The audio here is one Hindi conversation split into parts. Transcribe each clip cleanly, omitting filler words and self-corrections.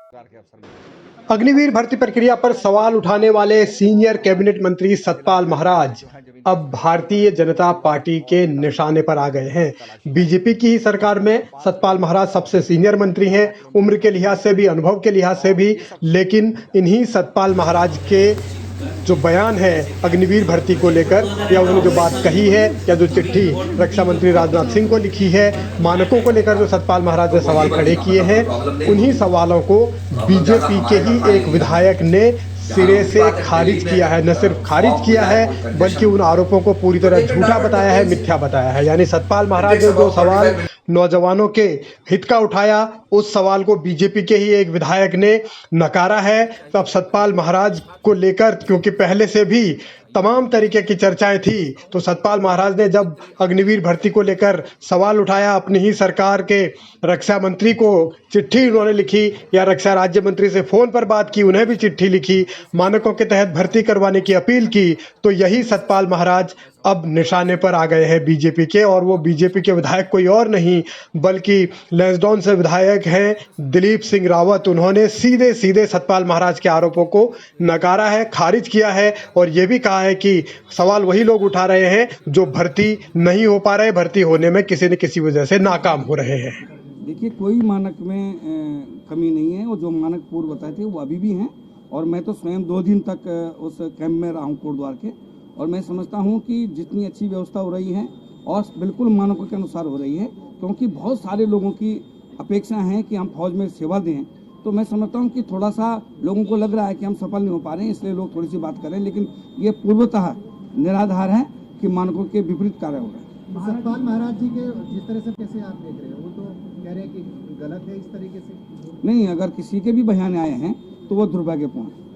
अग्निवीर भर्ती प्रक्रिया पर सवाल उठाने वाले सीनियर कैबिनेट मंत्री सतपाल महाराज अब भारतीय जनता पार्टी के निशाने पर आ गए हैं। बीजेपी की ही सरकार में सतपाल महाराज सबसे सीनियर मंत्री हैं, उम्र के लिहाज से भी, अनुभव के लिहाज से भी। लेकिन इन्हीं सतपाल महाराज के जो बयान है अग्निवीर भर्ती को लेकर, या उन्होंने जो बात कही है, या जो चिट्ठी रक्षा मंत्री राजनाथ सिंह को लिखी है, मानकों को लेकर जो सतपाल महाराज ने सवाल खड़े किए हैं, उन्हीं सवालों को बीजेपी के ही एक विधायक ने सिरे से खारिज किया है। न सिर्फ खारिज किया है बल्कि उन आरोपों को पूरी तरह झूठा बताया है, मिथ्या बताया है। यानी सतपाल महाराज ने जो सवाल नौजवानों के हित का उठाया, उस सवाल को बीजेपी के ही एक विधायक ने नकारा है। तब सतपाल महाराज को लेकर, क्योंकि पहले से भी तमाम तरीके की चर्चाएं थी, तो सतपाल महाराज ने जब अग्निवीर भर्ती को लेकर सवाल उठाया, अपनी ही सरकार के रक्षा मंत्री को चिट्ठी उन्होंने लिखी, या रक्षा राज्य मंत्री से फ़ोन पर बात की, उन्हें भी चिट्ठी लिखी, मानकों के तहत भर्ती करवाने की अपील की, तो यही सतपाल महाराज अब निशाने पर आ गए हैं बीजेपी के। और वो बीजेपी के विधायक कोई और नहीं बल्कि लैंसडौन से विधायक हैं दिलीप सिंह रावत। उन्होंने सीधे सीधे सतपाल महाराज के आरोपों को नकारा है, खारिज किया है, और ये भी कहा है कि सवाल वही लोग उठा रहे हैं जो भर्ती नहीं हो पा रहे, भर्ती होने में किसी न किसी वजह से नाकाम हो रहे हैं। देखिए, कोई मानक में कमी नहीं है, और जो मानक पूर्व बताए थे वो अभी भी हैं। और मैं तो स्वयं 2 दिन तक उस कैंप में रहा हूँ कोटद्वार के, और मैं समझता हूँ कि जितनी अच्छी व्यवस्था हो रही है और बिल्कुल मानकों के अनुसार हो रही है, क्योंकि बहुत सारे लोगों की अपेक्षा है कि हम फौज में सेवा दें। तो मैं समझता हूँ कि थोड़ा सा लोगों को लग रहा है कि हम सफल नहीं हो पा रहे हैं, इसलिए लोग थोड़ी सी बात करें, लेकिन ये पूर्वतः निराधार है कि मानकों के विपरीत कार्य हो रहा है। सतपाल महाराज जी के जिस तरह से कैसे आप देख रहे हैं, वो तो कह रहे हैं कि गलत है इस तरीके से। नहीं, अगर किसी के भी बयान आए हैं तो वो दुर्भाग्यपूर्ण है।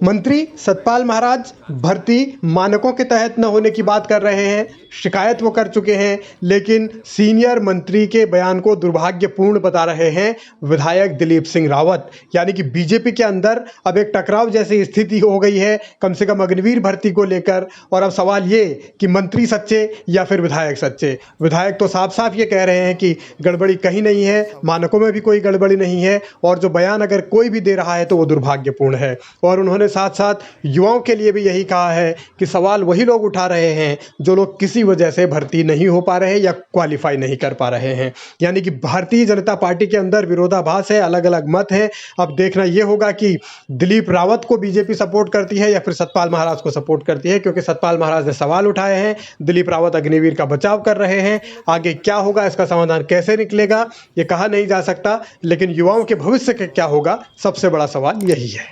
मंत्री सतपाल महाराज भर्ती मानकों के तहत न होने की बात कर रहे हैं, शिकायत वो कर चुके हैं, लेकिन सीनियर मंत्री के बयान को दुर्भाग्यपूर्ण बता रहे हैं विधायक दिलीप सिंह रावत। यानी कि बीजेपी के अंदर अब एक टकराव जैसी स्थिति हो गई है, कम से कम अग्निवीर भर्ती को लेकर। और अब सवाल ये कि मंत्री सच्चे या फिर विधायक सच्चे। विधायक तो साफ साफ ये कह रहे हैं कि गड़बड़ी कहीं नहीं है, मानकों में भी कोई गड़बड़ी नहीं है, और जो बयान अगर कोई भी दे रहा है तो वो दुर्भाग्यपूर्ण है। और उन्होंने साथ साथ युवाओं के लिए भी यही कहा है कि सवाल वही लोग उठा रहे हैं जो लोग किसी वजह से भर्ती नहीं हो पा रहे या क्वालिफाई नहीं कर पा रहे हैं। यानी कि भारतीय जनता पार्टी के अंदर विरोधाभास है, अलग अलग मत है। अब देखना यह होगा कि दिलीप रावत को बीजेपी सपोर्ट करती है या फिर सतपाल महाराज को सपोर्ट करती है, क्योंकि सतपाल महाराज ने सवाल उठाए हैं, दिलीप रावत अग्निवीर का बचाव कर रहे हैं। आगे क्या होगा, इसका समाधान कैसे निकलेगा, ये कहा नहीं जा सकता, लेकिन युवाओं के भविष्य का क्या होगा, सबसे बड़ा सवाल यही है।